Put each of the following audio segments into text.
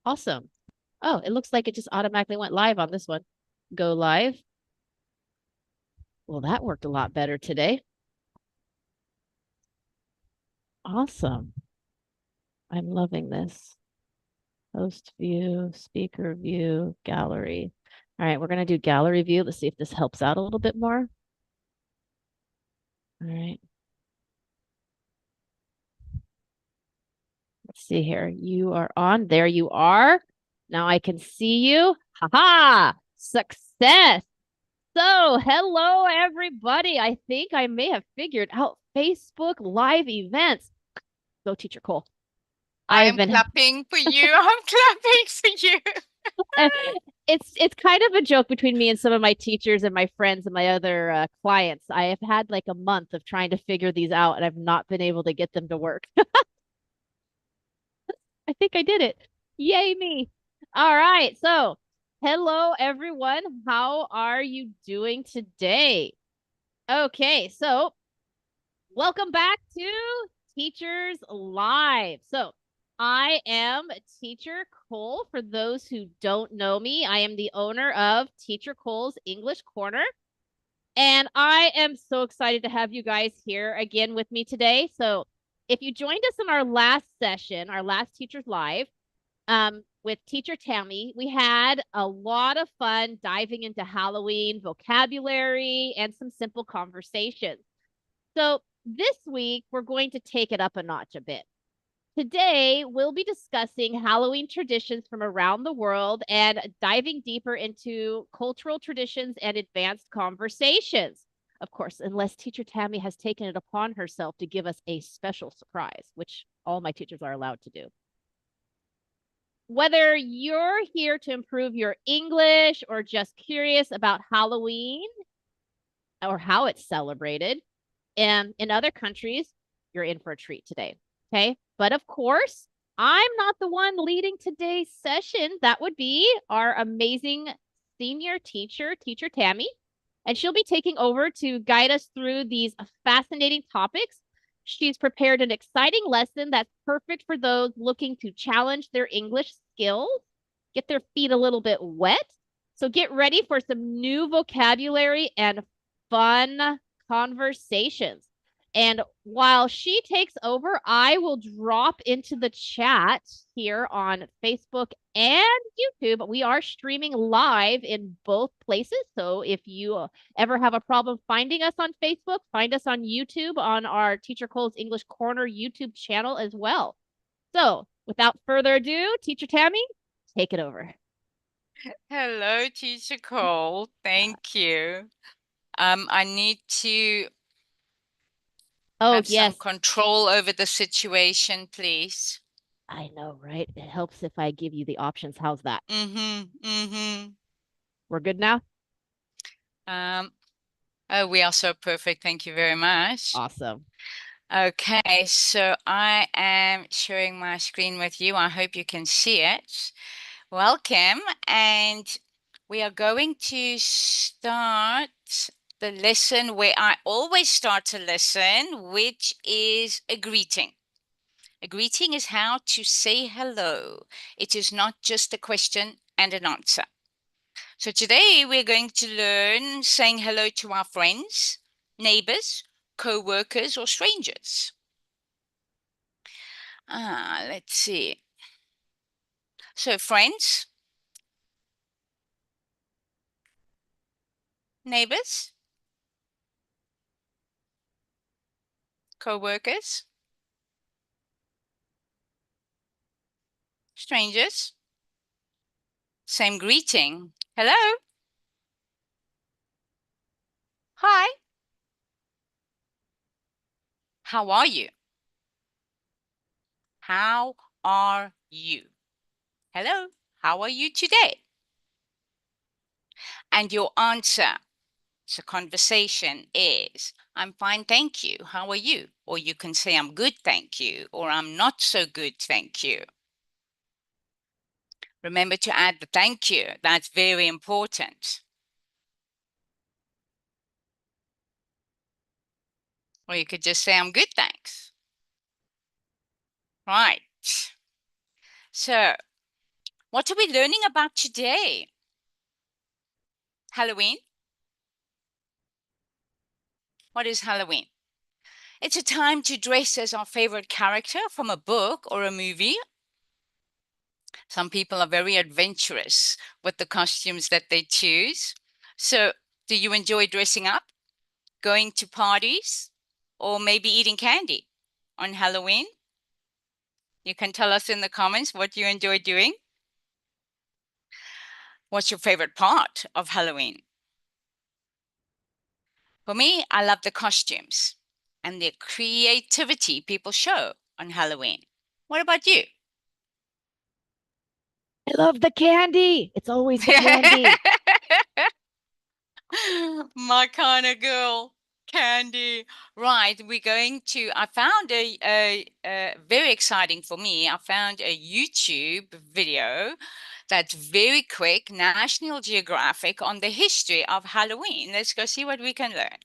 Awesome. Oh, it looks like it just automatically went live on this one. Go live. Well, that worked a lot better today. Awesome. I'm loving this. Host view, speaker view, gallery. All right, we're going to do gallery view. Let's see if this helps out a little bit more. All right. Let's see here. You are on. There you are. Now I can see you. Ha ha! Success. So, hello, everybody. I think I may have figured out Facebook Live events. Go, Teacher Cole. I I have am been. clapping for you. I'm clapping for you. It's kind of a joke between me and some of my teachers and my friends and my other clients. I have had like a month of trying to figure these out, and I've not been able to get them to work. I think I did it. Yay, me. All right. So, hello, everyone. How are you doing today? Okay. So, welcome back to Teachers Live. So, I am Teacher Cole. For those who don't know me, I am the owner of Teacher Cole's English Corner. And I am so excited to have you guys here again with me today. So, if you joined us in our last session, our last Teachers Live, with teacher Tammy, we had a lot of fun diving into Halloween vocabulary and some simple conversations. So this week, we're going to take it up a notch a bit. Today, we'll be discussing Halloween traditions from around the world and diving deeper into cultural traditions and advanced conversations. Of course, unless teacher Tammy has taken it upon herself to give us a special surprise, which all my teachers are allowed to do. Whether you're here to improve your English or just curious about Halloween or how it's celebrated, and in other countries, you're in for a treat today. Okay. But of course, I'm not the one leading today's session. That would be our amazing senior teacher, Teacher Tammy. And she'll be taking over to guide us through these fascinating topics. She's prepared an exciting lesson that's perfect for those looking to challenge their English skills, get their feet a little bit wet. So get ready for some new vocabulary and fun conversations. And while she takes over, I will drop into the chat here on Facebook and YouTube. We are streaming live in both places. So if you ever have a problem finding us on Facebook, find us on YouTube on our Teacher Cole's English Corner YouTube channel as well. So without further ado, Teacher Tammy, take it over. Hello, Teacher Cole. Thank you. I need to Oh, have some yes. control over the situation, please. I know, right? It helps if I give you the options. How's that? Mm-hmm. Mm-hmm. We're good now? Um, oh, we are so perfect. Thank you very much. Awesome. Okay, so I am sharing my screen with you. I hope you can see it. Welcome, and we are going to start the lesson where I always start a lesson, which is a greeting. A greeting is how to say hello. It is not just a question and an answer. So today we're going to learn saying hello to our friends, neighbors, co-workers, or strangers. Let's see. So friends, neighbors, co-workers, strangers, same greeting. Hello, hi, how are you? How are you? Hello, how are you today? And your answer to conversation is, I'm fine, thank you. How are you? Or you can say, I'm good, thank you. Or I'm not so good, thank you. Remember to add the thank you. That's very important. Or you could just say, I'm good, thanks. Right. So What are we learning about today? Halloween? What is Halloween? It's a time to dress as our favorite character from a book or a movie. Some people are very adventurous with the costumes that they choose. So, do you enjoy dressing up, going to parties, or maybe eating candy on Halloween? You can tell us in the comments what you enjoy doing. What's your favorite part of Halloween? For me, I love the costumes and the creativity people show on Halloween. What about you? I love the candy. It's always the candy. My kind of girl, candy. Right, we're going to. I found a very exciting for me. I found a YouTube video that's very quick, National Geographic on the history of Halloween. Let's go see what we can learn.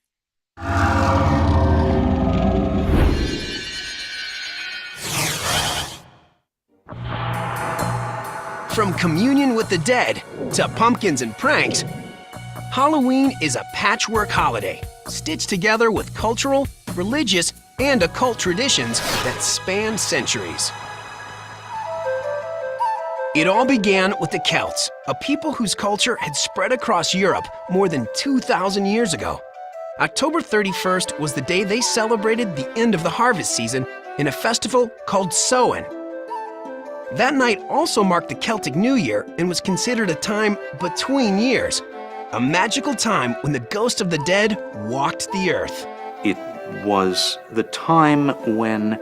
From communion with the dead to pumpkins and pranks, Halloween is a patchwork holiday stitched together with cultural, religious, and occult traditions that span centuries. It all began with the Celts, a people whose culture had spread across Europe more than 2,000 years ago. October 31st was the day they celebrated the end of the harvest season in a festival called Samhain. That night also marked the Celtic New Year and was considered a time between years, a magical time when the ghost of the dead walked the earth. It was the time when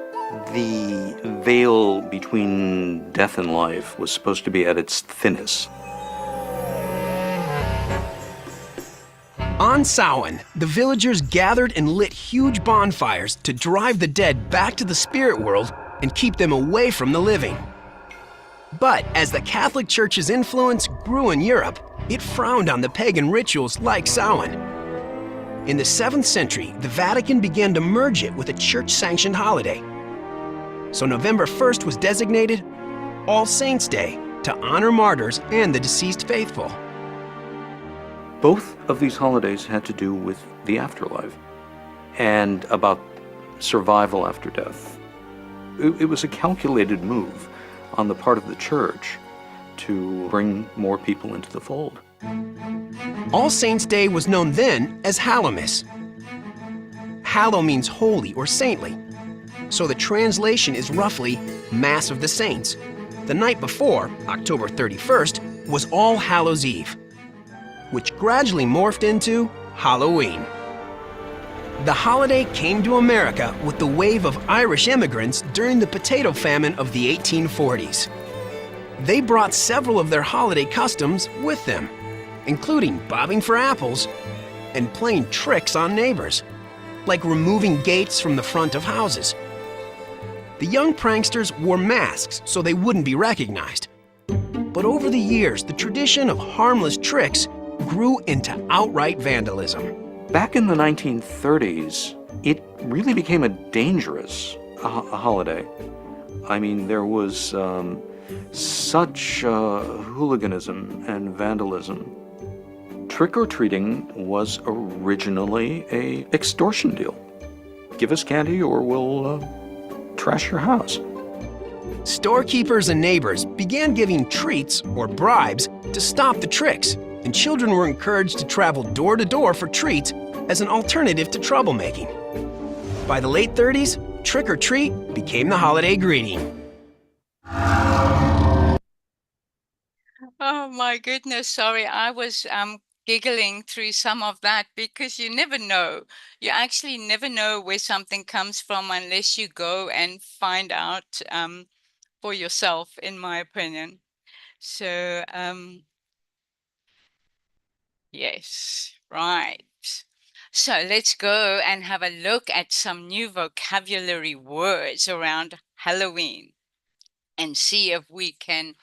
the veil between death and life was supposed to be at its thinnest. On Samhain, the villagers gathered and lit huge bonfires to drive the dead back to the spirit world and keep them away from the living. But as the Catholic Church's influence grew in Europe, it frowned on the pagan rituals like Samhain. In the 7th century, the Vatican began to merge it with a church-sanctioned holiday. So November 1st was designated All Saints' Day to honor martyrs and the deceased faithful. Both of these holidays had to do with the afterlife and about survival after death. It was a calculated move on the part of the church to bring more people into the fold. All Saints' Day was known then as Hallowmas. Hallow means holy or saintly, so the translation is roughly Mass of the Saints. The night before, October 31st, was All Hallows' Eve, which gradually morphed into Halloween. The holiday came to America with the wave of Irish immigrants during the potato famine of the 1840s. They brought several of their holiday customs with them, including bobbing for apples and playing tricks on neighbors, like removing gates from the front of houses. The young pranksters wore masks so they wouldn't be recognized. But over the years, the tradition of harmless tricks grew into outright vandalism. Back in the 1930s, it really became a dangerous holiday. I mean, there was such hooliganism and vandalism. Trick-or-treating was originally an extortion deal. Give us candy or we'll trash your house. Storekeepers and neighbors began giving treats or bribes to stop the tricks, and children were encouraged to travel door to door for treats as an alternative to troublemaking. By the late 30s, trick or treat became the holiday greeting. Oh my goodness, sorry. I was giggling through some of that because you never know. You actually never know where something comes from unless you go and find out for yourself, in my opinion. So, yes, right. So let's go and have a look at some new vocabulary words around Halloween and see if we can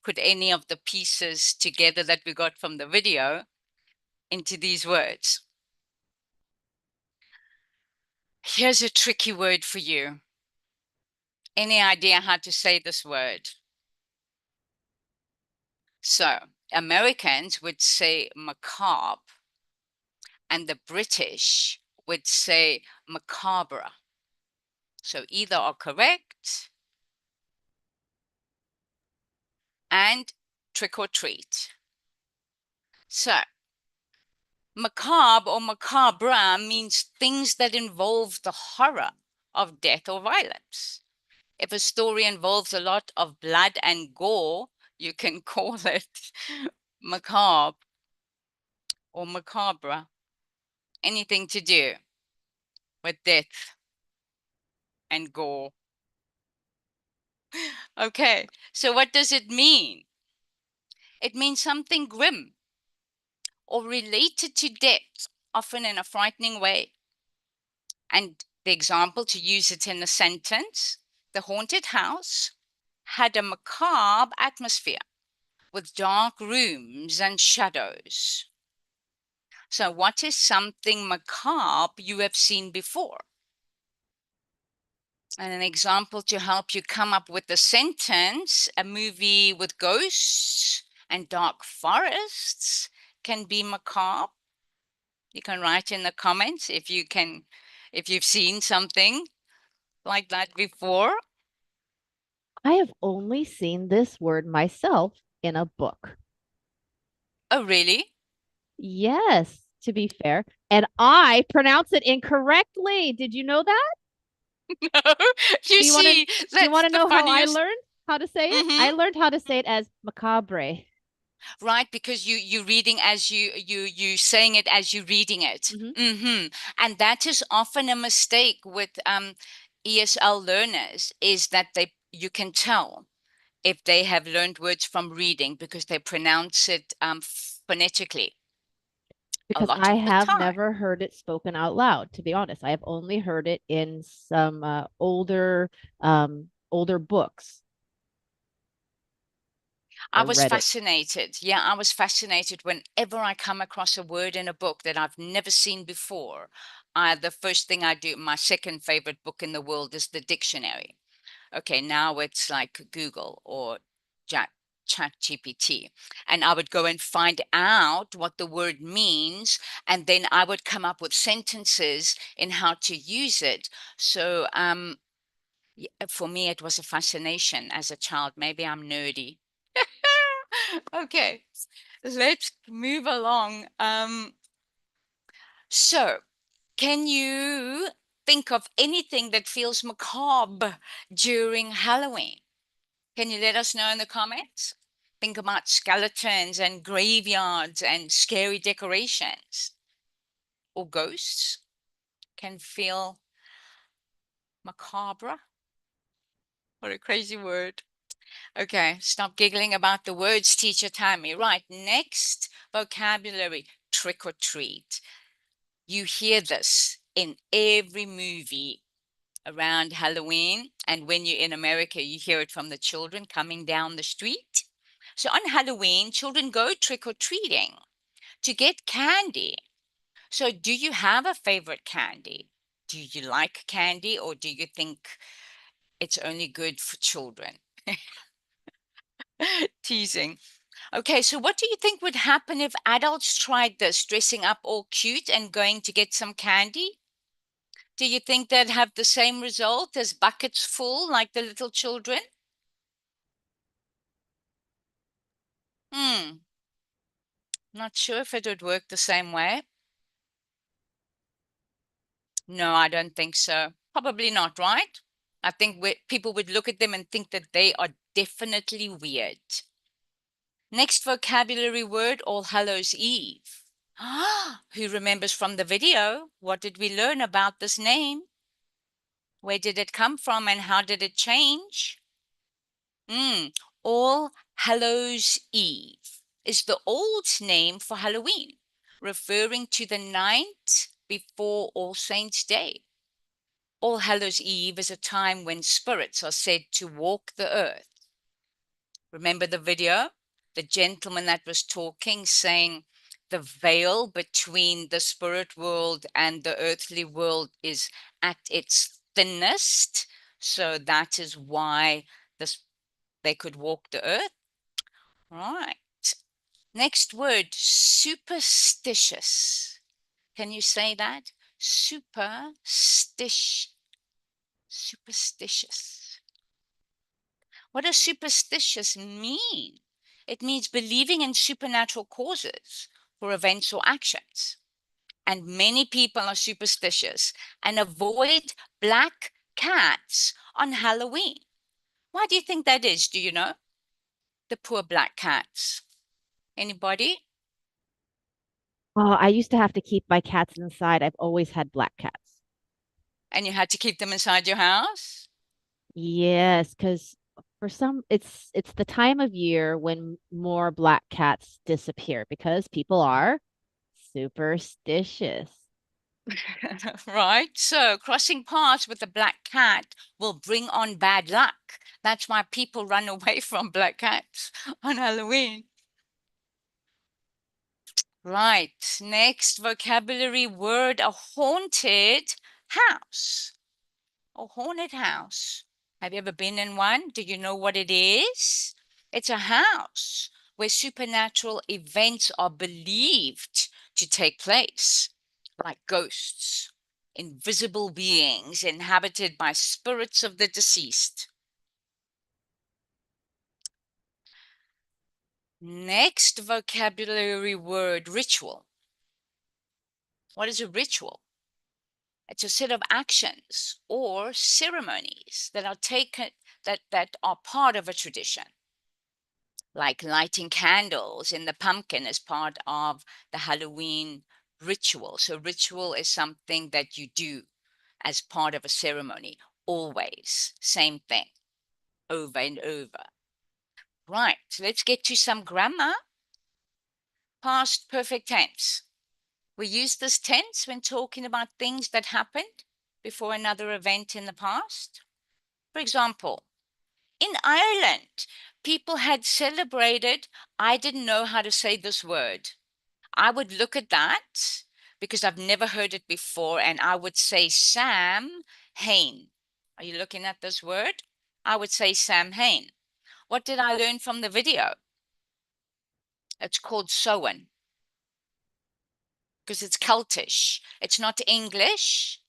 put any of the pieces together that we got from the video into these words. Here's a tricky word for you. Any idea how to say this word? So Americans would say macabre, and the British would say macabre. So either are correct. And trick or treat. So macabre or macabre means things that involve the horror of death or violence. If a story involves a lot of blood and gore, you can call it macabre or macabre. Anything to do with death and gore. Okay, so what does it mean? It means something grim or related to death, often in a frightening way. And the example to use it in a sentence, the haunted house had a macabre atmosphere with dark rooms and shadows. So what is something macabre you have seen before? And an example to help you come up with the sentence, a movie with ghosts and dark forests can be macabre. You can write in the comments if you've seen something like that before. I have only seen this word myself in a book. Oh, really? Yes, to be fair. And I pronounce it incorrectly. Did you know that? No, you Do you want to see, do you that's want to the know how I funniest. learned how to say it? Mm-hmm. I learned how to say it as macabre. Right, because you're reading as you saying it as you're reading it. Mm-hmm. Mm-hmm. And that is often a mistake with ESL learners, is that you can tell if they have learned words from reading because they pronounce it phonetically a Because lot I of the have time. never heard it spoken out loud, to be honest. I have only heard it in some older books I or was read it. fascinated. Yeah, I was fascinated whenever I come across a word in a book that I've never seen before. The first thing I do, my second favorite book in the world is the dictionary. Okay, now it's like Google or Chat GPT. And I would go and find out what the word means, and then I would come up with sentences in how to use it. So for me, it was a fascination as a child. Maybe I'm nerdy. Okay, let's move along. So can you think of anything that feels macabre during Halloween? Can you let us know in the comments? Think about skeletons and graveyards and scary decorations. Or ghosts can feel macabre. What a crazy word. Okay, stop giggling about the words, teacher Tammy. Right, next vocabulary, trick or treat. You hear this in every movie around Halloween. And when you're in America, you hear it from the children coming down the street. So on Halloween, children go trick or treating to get candy. So do you have a favorite candy? Do you like candy, or do you think it's only good for children? Teasing. Okay, so what do you think would happen if adults tried this, dressing up all cute and going to get some candy? Do you think they'd have the same result as buckets full like the little children? Not sure if it would work the same way. No, I don't think so. Probably not, right? I think people would look at them and think that they are definitely weird. Next vocabulary word, All Hallows Eve. Who remembers from the video? What did we learn about this name? Where did it come from and how did it change? All Hallows Eve is the old name for Halloween, referring to the night before All Saints' Day. All Hallows Eve is a time when spirits are said to walk the earth. Remember the video? The gentleman that was talking saying the veil between the spirit world and the earthly world is at its thinnest. So that is why they could walk the earth. Right. Next word, superstitious. Can you say that? Superstitious. What does superstitious mean? It means believing in supernatural causes for events or actions. And many people are superstitious and avoid black cats on Halloween. Why do you think that is? Do you know? The poor black cats. Anybody? Oh, I used to have to keep my cats inside. I've always had black cats. And you had to keep them inside your house? Yes, because for some it's the time of year when more black cats disappear because people are superstitious. Right? So crossing paths with a black cat will bring on bad luck. That's why people run away from black cats on Halloween. Right. Next vocabulary word, a haunted house. A haunted house. Have you ever been in one? Do you know what it is? It's a house where supernatural events are believed to take place, like ghosts, invisible beings inhabited by spirits of the deceased. Next vocabulary word, ritual. What is a ritual? It's a set of actions or ceremonies that are taken that are part of a tradition, like lighting candles in the pumpkin as part of the Halloween ritual. So ritual is something that you do as part of a ceremony, always, same thing, over and over. Right, let's get to some grammar. Past perfect tense. We use this tense when talking about things that happened before another event in the past. For example, in Ireland, people had celebrated. I didn't know how to say this word. I would look at that because I've never heard it before, and I would say Sam Hain. Are you looking at this word? I would say Sam Hain. What did I learn from the video? It's called Sowen because it's cultish. It's not English.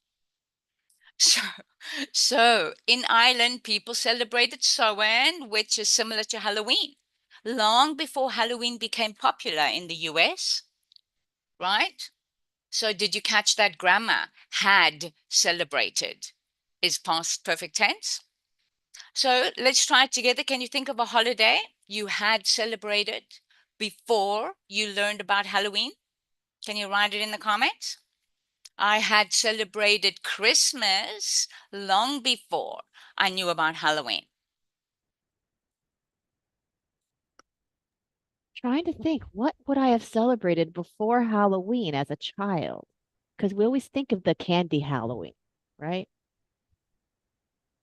So in Ireland, people celebrated Samhain, which is similar to Halloween, long before Halloween became popular in the US, right? So did you catch that grammar? Had celebrated is past perfect tense. So let's try it together. Can you think of a holiday you had celebrated before you learned about Halloween? Can you write it in the comments? I had celebrated Christmas long before I knew about Halloween. Trying to think, what would I have celebrated before Halloween as a child? Because we always think of the candy Halloween, right?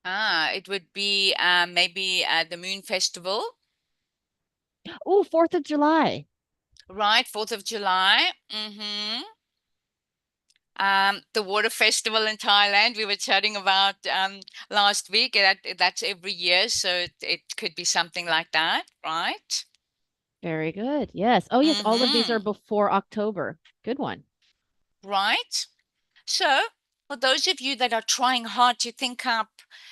It would be maybe the Moon Festival, Oh, 4th of July. right? 4th of July. The Water Festival in Thailand, we were chatting about last week. That's every year, so it could be something like that, right? Very good. Yes. Oh, yes. All of these are before October. Good one. Right? So, for those of you that are trying hard to think up,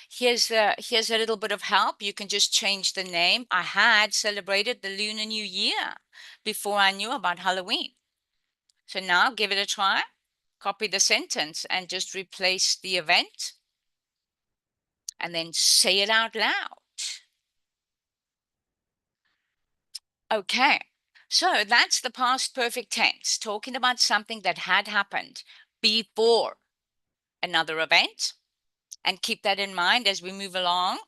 here's a little bit of help. You can just change the name. I had celebrated the Lunar New Year before I knew about Halloween. So now give it a try. Copy the sentence and just replace the event and then say it out loud. Okay. So that's the past perfect tense, talking about something that had happened before another event. And keep that in mind as we move along.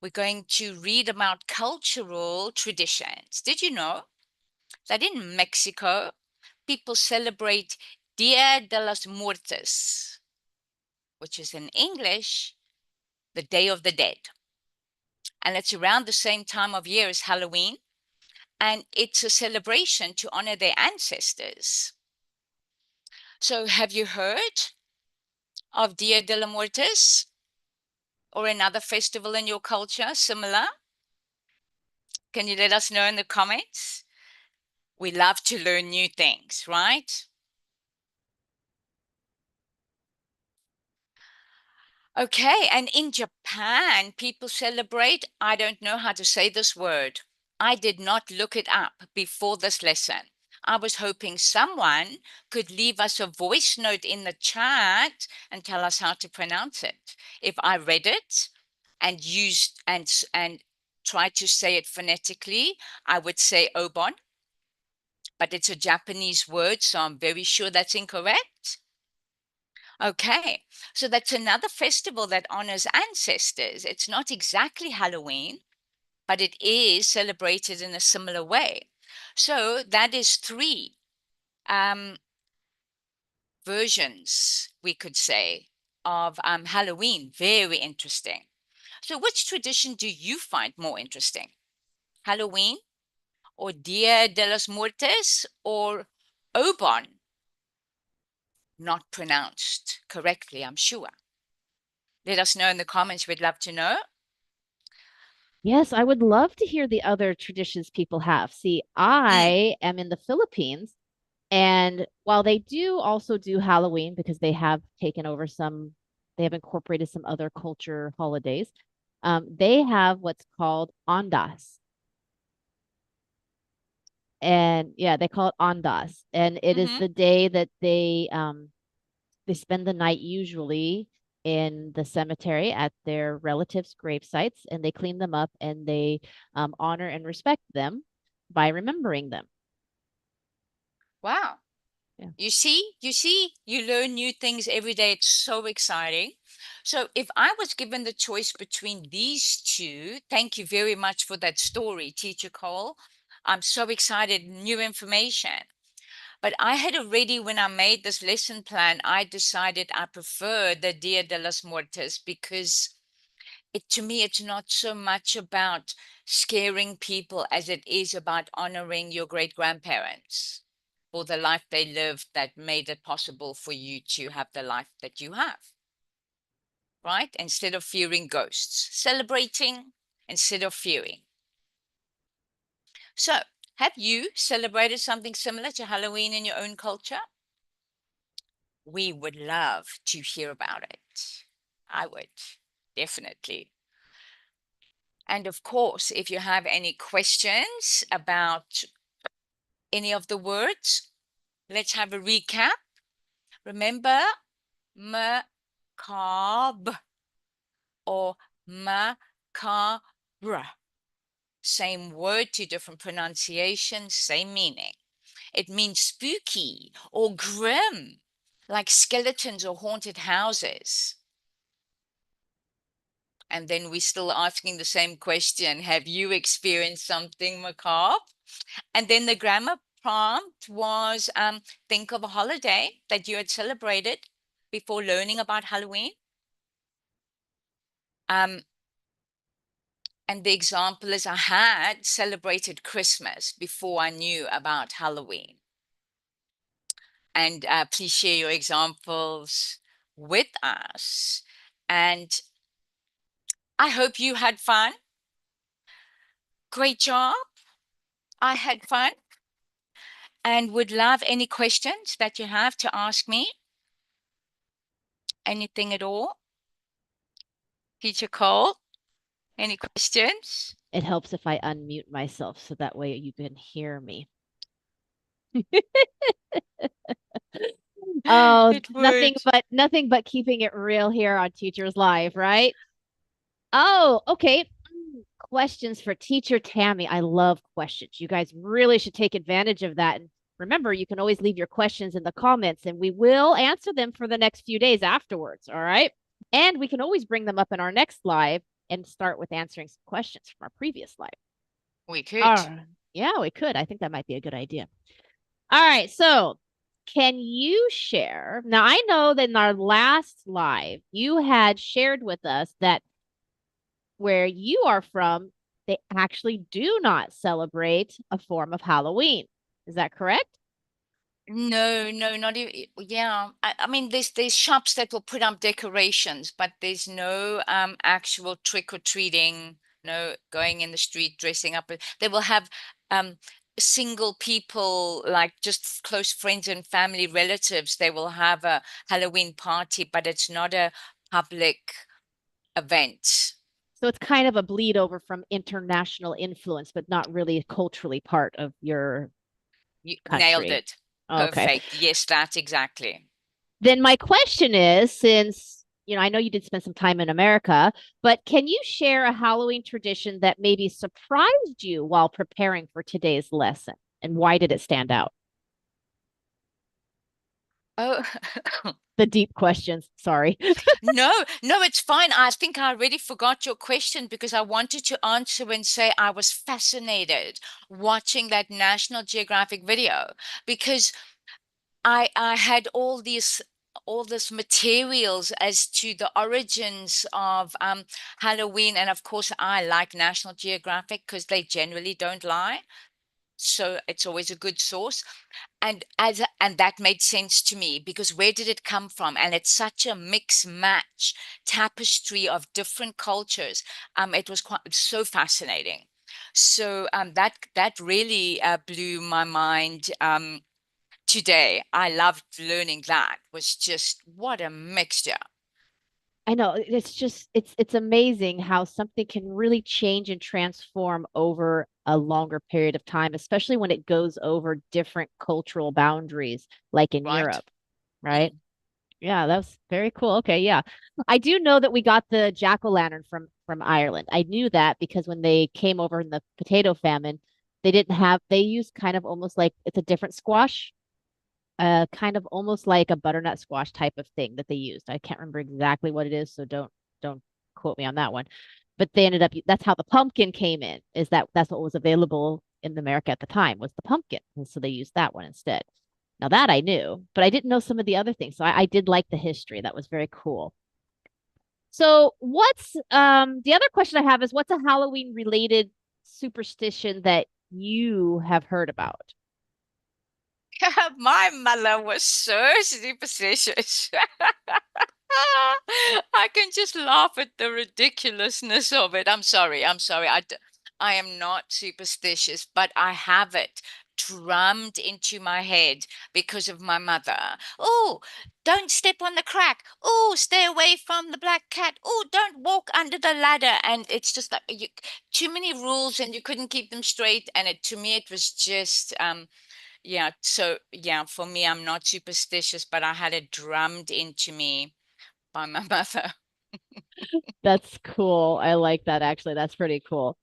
We're going to read about cultural traditions. Did you know that in Mexico, people celebrate Dia de los Muertos, which is in English, the Day of the Dead? And it's around the same time of year as Halloween. And it's a celebration to honor their ancestors. So have you heard of Dia de los Muertos or another festival in your culture similar? Can you let us know in the comments? We love to learn new things, right? Okay, and in Japan, people celebrate, I don't know how to say this word. I did not look it up before this lesson. I was hoping someone could leave us a voice note in the chat and tell us how to pronounce it. If I read it and used and tried to say it phonetically, I would say obon, but it's a Japanese word, so I'm very sure that's incorrect. Okay, so that's another festival that honors ancestors. It's not exactly Halloween, but it is celebrated in a similar way. So that is three versions, we could say, of Halloween. Very interesting. So which tradition do you find more interesting? Halloween or Dia de los Muertos or Obon? Not pronounced correctly, I'm sure. Let us know in the comments. We'd love to know. Yes, I would love to hear the other traditions people have. See, I am in the Philippines, and while they do also do Halloween because they have taken over they have incorporated some other culture holidays, they have what's called Ondas. And yeah, they call it Ondas. And it is Mm-hmm. the day that they spend the night usually in the cemetery at their relatives' grave sites, and they clean them up and they honor and respect them by remembering them. Wow. Yeah. You learn new things every day. It's so exciting. So if I was given the choice between these two, thank you very much for that story, Teacher Cole. I'm so excited, new information. But I had already, when I made this lesson plan, I decided I prefer the Dia de los Muertos because to me, it's not so much about scaring people as it is about honoring your great grandparents for the life they lived that made it possible for you to have the life that you have. Right? Instead of fearing ghosts, celebrating instead of fearing. So, have you celebrated something similar to Halloween in your own culture? We would love to hear about it. I would, definitely. And of course, if you have any questions about any of the words, let's have a recap. Remember, macabre or macabre. Same word, two different pronunciations, same meaning. It means spooky or grim, like skeletons or haunted houses. And then we're still asking the same question. Have you experienced something macabre? And then the grammar prompt was think of a holiday that you had celebrated before learning about Halloween. And the example is I had celebrated Christmas before I knew about Halloween. And please share your examples with us. And I hope you had fun. Great job. I had fun and would love any questions that you have to ask me. Anything at all? Teacher Cole, any questions? It helps if I unmute myself so that way you can hear me. Oh, It would. nothing but keeping it real here on Teacher's Live, right? Oh, okay. Questions for Teacher Tammy. I love questions. You guys really should take advantage of that. And remember, you can always leave your questions in the comments and we will answer them for the next few days afterwards. All right. And we can always bring them up in our next live and start with answering some questions from our previous live. We could. Yeah, we could. I think that might be a good idea. All right. So, can you share? Now, I know that in our last live, you had shared with us that where you are from, they actually do not celebrate a form of Halloween. Is that correct? No, not even. Yeah, I mean, there's shops that will put up decorations, but there's no actual trick or treating. No going in the street dressing up. They will have single people, like just close friends and family relatives, they will have a Halloween party, but it's not a public event. So it's kind of a bleed over from international influence, but not really culturally part of your You nailed country. it. Okay. Perfect. Yes, that's exactly. Then my question is, since I know you did spend some time in America, but can you share a Halloween tradition that maybe surprised you while preparing for today's lesson? And why did it stand out? Oh, The deep questions. Sorry. no, no, it's fine. I think I already forgot your question because I wanted to answer and say I was fascinated watching that National Geographic video because I had all this materials as to the origins of Halloween, and of course I like National Geographic because they generally don't lie, so it's always a good source. And that made sense to me because where did it come from? And it's such a mix match tapestry of different cultures. It was quite so fascinating. So that really blew my mind. Today. I loved learning that. Was just what a mixture. I know it's just it's amazing how something can really change and transform over a longer period of time, especially when it goes over different cultural boundaries, like in Right? Europe, right? Mm. Yeah, that was very cool. Okay, yeah. I do know that we got the jack-o'-lantern from Ireland. I knew that because when they came over in the potato famine, they used kind of almost like it's a different squash, kind of almost like a butternut squash type of thing that they used. I can't remember exactly what it is, so don't quote me on that one. But they ended up that's how the pumpkin came in, is that's what was available in America at the time was the pumpkin. And so they used that one instead. Now that I knew, but I didn't know some of the other things. So I did like the history. That was very cool. So what's the other question I have is what's a Halloween related superstition that you have heard about? My mother was so superstitious. I can just laugh at the ridiculousness of it. I'm sorry. I'm sorry. I am not superstitious, but I have it drummed into my head because of my mother. Oh, don't step on the crack. Oh, stay away from the black cat. Oh, don't walk under the ladder. And it's just like too many rules and you couldn't keep them straight. And to me, it was just, yeah. So, yeah, for me, I'm not superstitious, but I had it drummed into me by my mother. That's cool. I like that actually. That's pretty cool.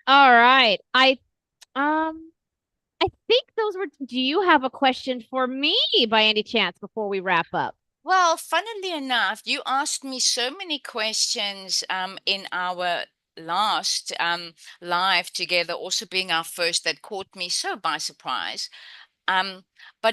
All right. Um I think those were do you have a question for me by any chance before we wrap up? Well, funnily enough, you asked me so many questions in our last live together, also being our first, that caught me so by surprise. Um, but